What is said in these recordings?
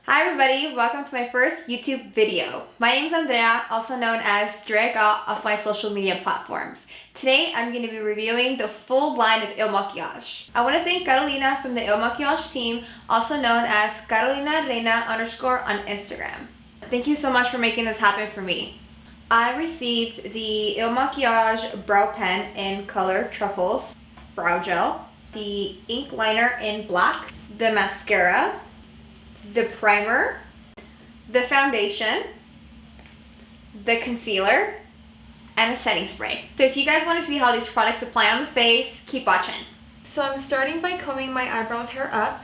Hi everybody, welcome to my first YouTube video. My name is Andrea, also known as Draga of my social media platforms. Today I'm going to be reviewing the full line of IL Makiage. I want to thank Carolina from the IL Makiage team, also known as Carolina Reina _ on Instagram. Thank you so much for making this happen for me. I received the IL Makiage brow pen in color Truffles, brow gel, the Inkliner in black, the mascara, the primer, the foundation, the concealer, and a setting spray. So if you guys want to see how these products apply on the face, keep watching. So I'm starting by combing my eyebrows hair up,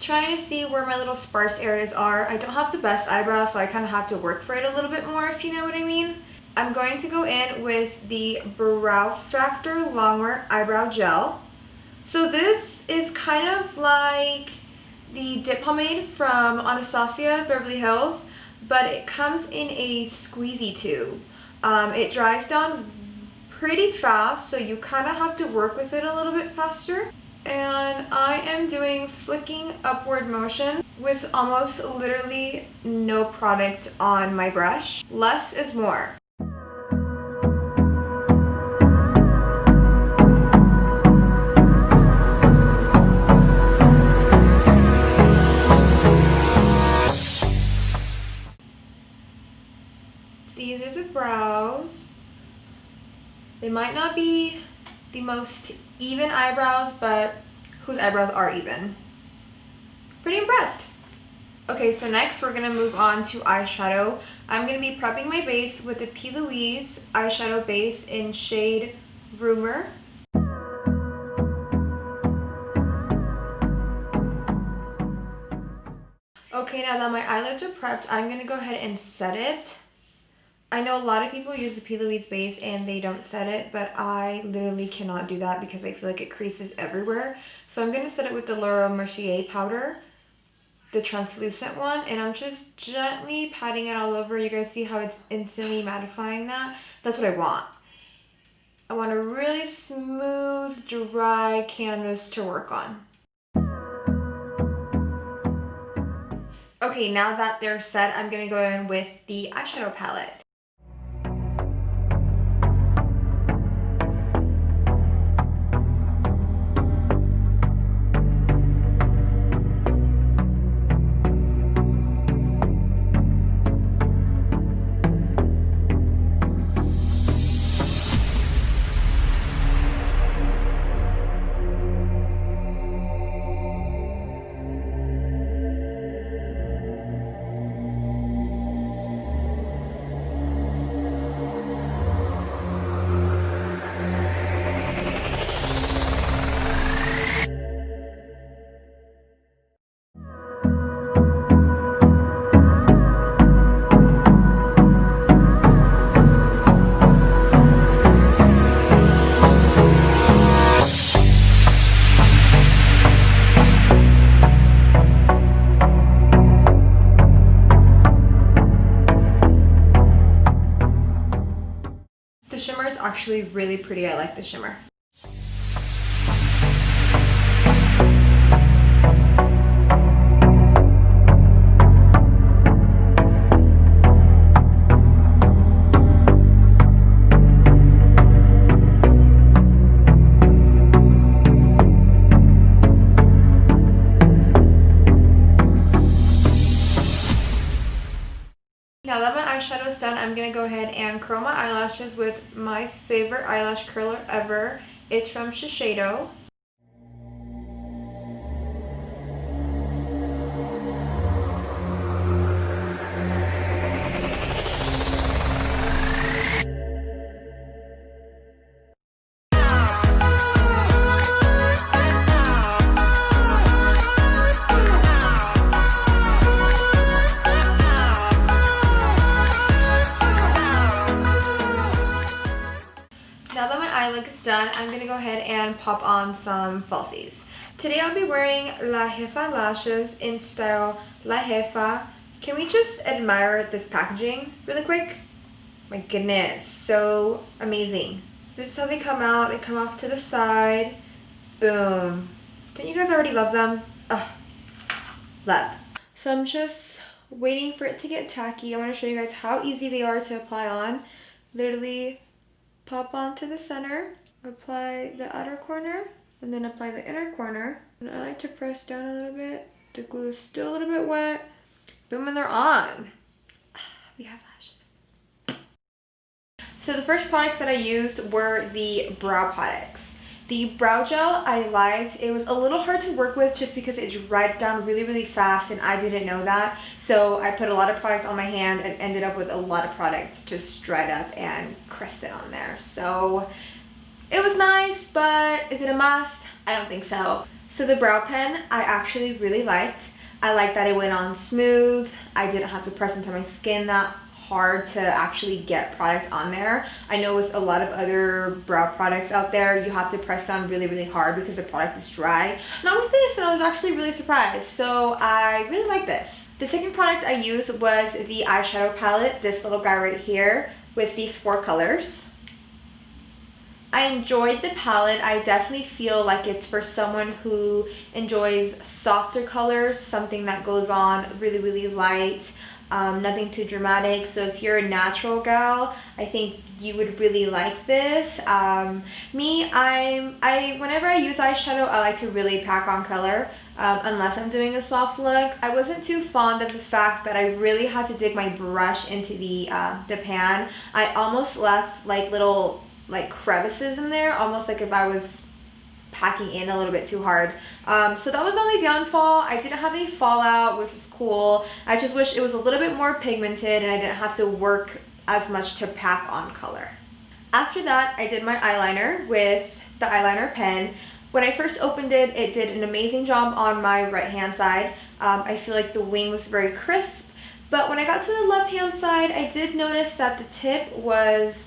trying to see where my little sparse areas are. I don't have the best eyebrows, so I kind of have to work for it a little bit more, if you know what I mean. I'm going to go in with the Brow Factor Longwear Eyebrow Gel. So this is kind of like the dip pomade from Anastasia Beverly Hills, but it comes in a squeezy tube. It dries down pretty fast, so you kind of have to work with it a little bit faster. And I am doing flicking upward motion with almost literally no product on my brush. Less is more. These are the brows. They might not be the most even eyebrows, but whose eyebrows are even? Pretty impressed. Okay, so next we're gonna move on to eyeshadow. I'm gonna be prepping my base with the P. Louise eyeshadow base in shade Rumor. Okay, now that my eyelids are prepped, I'm gonna go ahead and set it. I know a lot of people use the P. Louise base and they don't set it, but I literally cannot do that because I feel like it creases everywhere. So I'm going to set it with the Laura Mercier powder, the translucent one, and I'm just gently patting it all over. You guys see how it's instantly mattifying that? That's what I want. I want a really smooth, dry canvas to work on. Okay, now that they're set, I'm going to go in with the eyeshadow palette. The shimmer is actually really pretty. I like the shimmer. Now that my eyeshadow is done, I'm going to go ahead and curl my eyelashes with my favorite eyelash curler ever. It's from Eyeshadow. Now that my eye look is done, I'm going to go ahead and pop on some falsies. Today I'll be wearing La Jefa Lashes in style La Jefa. Can we just admire this packaging really quick? My goodness, so amazing. This is how they come out. They come off to the side. Boom. Don't you guys already love them? Ugh. Love. So I'm just waiting for it to get tacky. I want to show you guys how easy they are to apply on. Literally pop onto the center, apply the outer corner, and then apply the inner corner. And I like to press down a little bit. The glue is still a little bit wet. Boom, and they're on. We have lashes. So the first products that I used were the brow products. The brow gel I liked. It was a little hard to work with just because it dried down really, really fast, and I didn't know that. So I put a lot of product on my hand and ended up with a lot of product just dried up and crusted on there. So it was nice, but is it a must? I don't think so. So the brow pen I actually really liked. I liked that it went on smooth. I didn't have to press into my skin that hard to actually get product on there. I know with a lot of other brow products out there, you have to press down really, really hard because the product is dry. Not with this, and I was actually really surprised. So I really like this. The second product I used was the eyeshadow palette, this little guy right here with these 4 colors. I enjoyed the palette. I definitely feel like it's for someone who enjoys softer colors, something that goes on really, really light. Nothing too dramatic. So if you're a natural gal, I think you would really like this. Whenever I use eyeshadow, I like to really pack on color, unless I'm doing a soft look. I wasn't too fond of the fact that I really had to dig my brush into the pan. I almost left like little crevices in there, almost like if I was packing in a little bit too hard. So that was the only downfall. I didn't have any fallout, which was cool. I just wish it was a little bit more pigmented and I didn't have to work as much to pack on color. After that, I did my eyeliner with the eyeliner pen. When I first opened it, it did an amazing job on my right hand side. I feel like the wing was very crisp, but when I got to the left hand side, I did notice that the tip was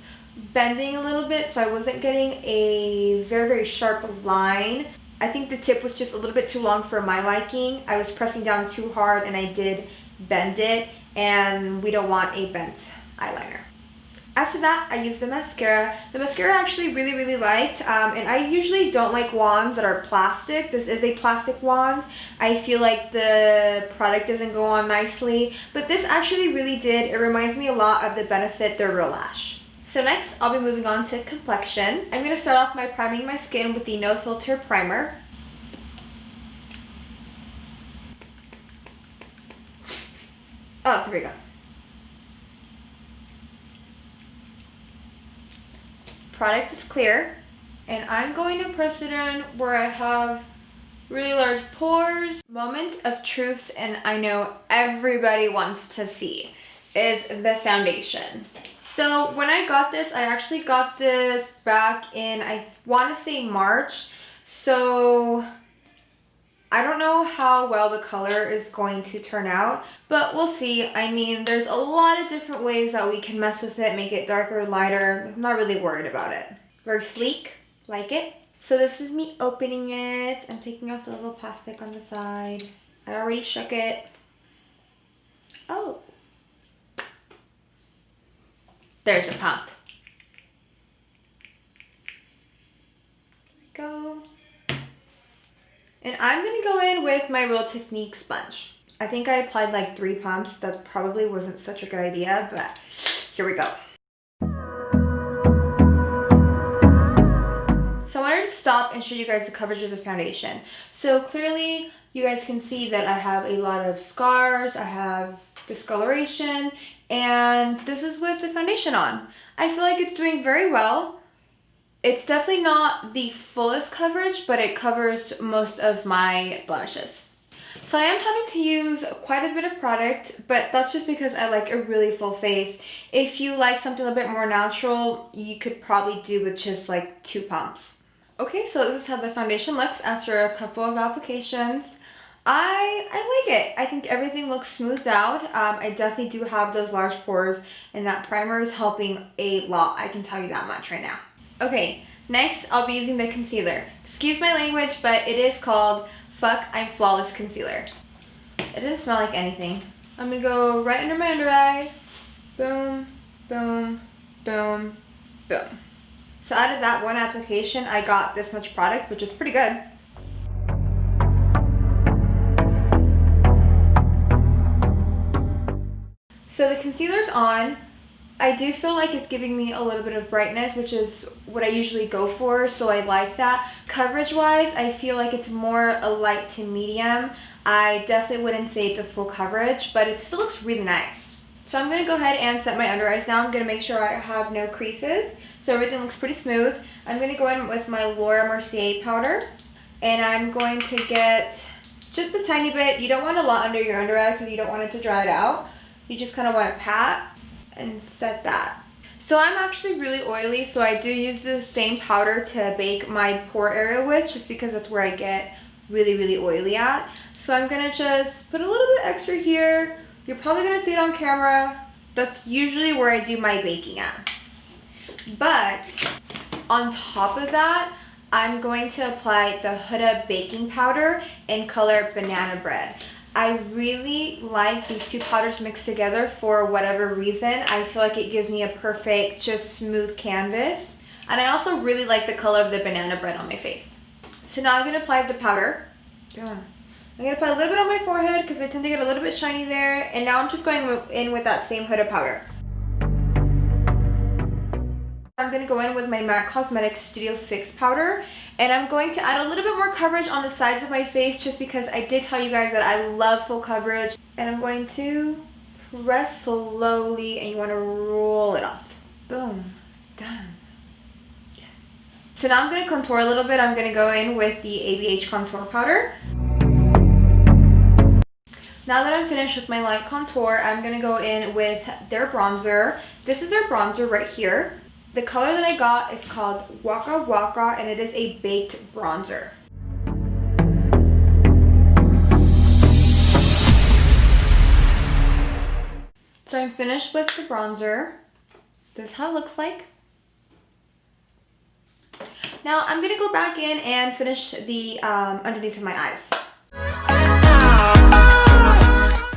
bending a little bit, so I wasn't getting a very, very sharp line. I think the tip was just a little bit too long for my liking. I was pressing down too hard and I did bend it, and we don't want a bent eyeliner. After that, I used the mascara. The mascara I actually really, really liked, and I usually don't like wands that are plastic. This is a plastic wand. I feel like the product doesn't go on nicely, but this actually really did. It reminds me a lot of the Benefit the Real Lash. So next, I'll be moving on to complexion. I'm going to start off by priming my skin with the No Filter Primer. Oh, there we go. Product is clear, and I'm going to press it in where I have really large pores. Moment of truth, and I know everybody wants to see, is the foundation. So when I got this, I actually got this back in, I want to say March. So I don't know how well the color is going to turn out, but we'll see. I mean, there's a lot of different ways that we can mess with it, make it darker, lighter. I'm not really worried about it. Very sleek, like it. So this is me opening it. I'm taking off the little plastic on the side. I already shook it. Oh. There's a pump. There we go. And I'm gonna go in with my Real Technique sponge. I think I applied like 3 pumps. That probably wasn't such a good idea, but here we go. So I wanted to stop and show you guys the coverage of the foundation. So clearly you guys can see that I have a lot of scars, I have discoloration, and this is with the foundation on. I feel like it's doing very well. It's definitely not the fullest coverage, but it covers most of my blemishes. So I am having to use quite a bit of product, but that's just because I like a really full face. If you like something a bit more natural, you could probably do with just like 2 pumps. Okay, so this is how the foundation looks after a couple of applications. I like it. I think everything looks smoothed out. I definitely do have those large pores, and that primer is helping a lot. I can tell you that much right now. Okay, next I'll be using the concealer. Excuse my language, but it is called Fuck I'm Flawless Concealer. It doesn't smell like anything. I'm gonna go right under my under eye. Boom, boom, boom, boom. So out of that one application, I got this much product, which is pretty good. So the concealer's on. I do feel like it's giving me a little bit of brightness, which is what I usually go for, so I like that. Coverage wise, I feel like it's more a light to medium. I definitely wouldn't say it's a full coverage, but it still looks really nice. So I'm going to go ahead and set my under eyes now. I'm going to make sure I have no creases, so everything looks pretty smooth. I'm going to go in with my Laura Mercier powder, and I'm going to get just a tiny bit. You don't want a lot under your under eye because you don't want it to dry it out. You just kind of want to pat and set that. So I'm actually really oily, so I do use the same powder to bake my pore area with, just because that's where I get really oily at. So I'm gonna just put a little bit extra here. You're probably gonna see it on camera. That's usually where I do my baking at. But on top of that, I'm going to apply the Huda baking powder in color Banana Bread. I really like these two powders mixed together for whatever reason. I feel like it gives me a perfect, just smooth canvas. And I also really like the color of the banana bread on my face. So now I'm going to apply the powder. I'm going to apply a little bit on my forehead because I tend to get a little bit shiny there. And now I'm just going in with that same Huda powder. I'm going to go in with my MAC Cosmetics Studio Fix powder, and I'm going to add a little bit more coverage on the sides of my face just because I did tell you guys that I love full coverage. And I'm going to press slowly, and you want to roll it off. Boom. Done. Yes. So now I'm going to contour a little bit. I'm going to go in with the ABH contour powder. Now that I'm finished with my light contour, I'm going to go in with their bronzer. This is their bronzer right here. The color that I got is called Waka Waka, and it is a baked bronzer. So I'm finished with the bronzer. This is how it looks like. Now I'm going to go back in and finish the underneath of my eyes.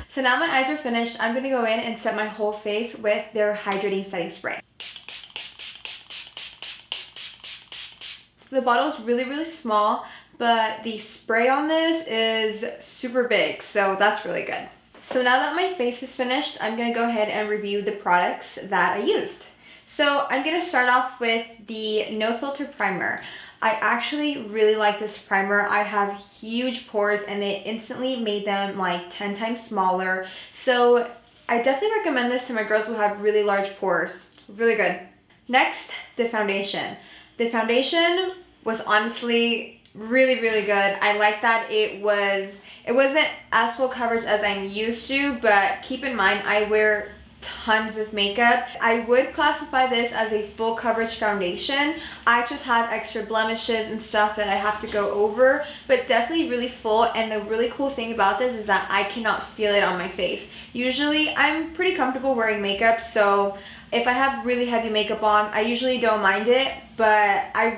So now my eyes are finished. I'm going to go in and set my whole face with their hydrating setting spray. The bottle is really small, but the spray on this is super big, so that's really good. So now that my face is finished, I'm going to go ahead and review the products that I used. So I'm going to start off with the No Filter Primer. I actually really like this primer. I have huge pores and it instantly made them like 10 times smaller. So I definitely recommend this to my girls who have really large pores. Really good. Next, the foundation. The foundation was honestly really good. I like that it wasn't as full coverage as I'm used to, but keep in mind I wear tons of makeup. I would classify this as a full coverage foundation. I just have extra blemishes and stuff that I have to go over, but definitely really full. And the really cool thing about this is that I cannot feel it on my face. Usually I'm pretty comfortable wearing makeup, so if I have really heavy makeup on, I usually don't mind it, but I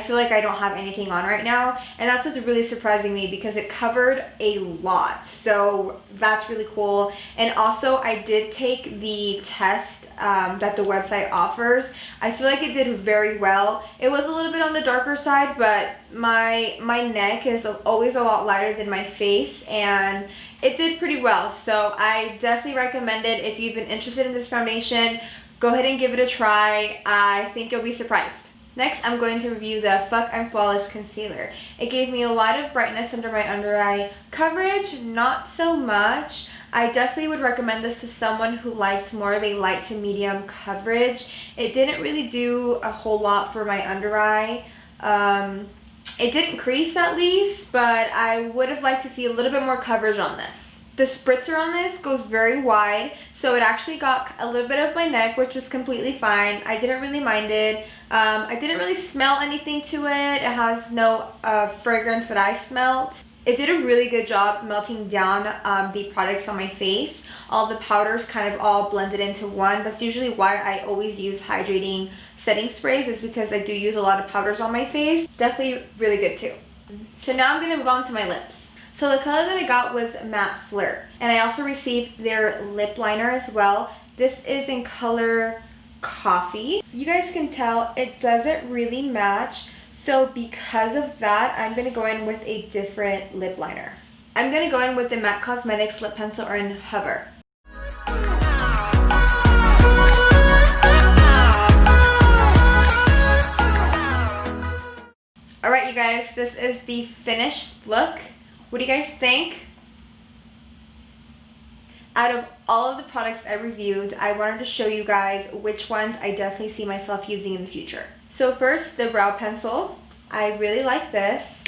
feel like I don't have anything on right now, and that's what's really surprising me because it covered a lot, so that's really cool. And also I did take the test that the website offers. I feel like it did very well. It was a little bit on the darker side, but my neck is always a lot lighter than my face, and it did pretty well. So I definitely recommend it. If you've been interested in this foundation, go ahead and give it a try. I think you'll be surprised. Next, I'm going to review the Fuck I'm Flawless Concealer. It gave me a lot of brightness under my under eye. Coverage, not so much. I definitely would recommend this to someone who likes more of a light to medium coverage. It didn't really do a whole lot for my under eye. It didn't crease at least, but I would have liked to see a little bit more coverage on this. The spritzer on this goes very wide, so it actually got a little bit of my neck, which was completely fine. I didn't really mind it. I didn't really smell anything to it. It has no fragrance that I smelt. It did a really good job melting down the products on my face. All the powders kind of all blended into one. That's usually why I always use hydrating setting sprays, is because I do use a lot of powders on my face. Definitely really good too. So now I'm going to move on to my lips. So the color that I got was Matte Flirt, and I also received their lip liner as well. This is in color Coffee. You guys can tell it doesn't really match, so because of that, I'm going to go in with a different lip liner. I'm going to go in with the MAC Cosmetics lip pencil in Hover. Alright you guys, this is the finished look. What do you guys think? Out of all of the products I reviewed, I wanted to show you guys which ones I definitely see myself using in the future. So first, the brow pencil. I really like this.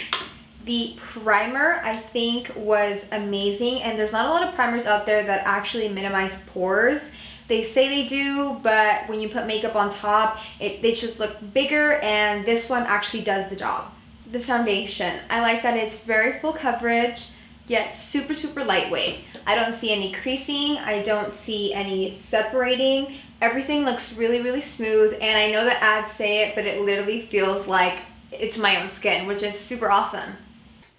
The primer I think was amazing, and there's not a lot of primers out there that actually minimize pores. They say they do, but when you put makeup on top, they just look bigger, and this one actually does the job. The foundation. I like that it's very full coverage, yet super, super lightweight. I don't see any creasing. I don't see any separating. Everything looks really, really smooth, and I know that ads say it, but it literally feels like it's my own skin, which is super awesome.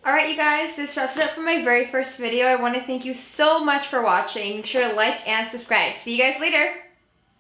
Alright you guys, this wraps it up for my very first video. I want to thank you so much for watching. Make sure to like and subscribe. See you guys later!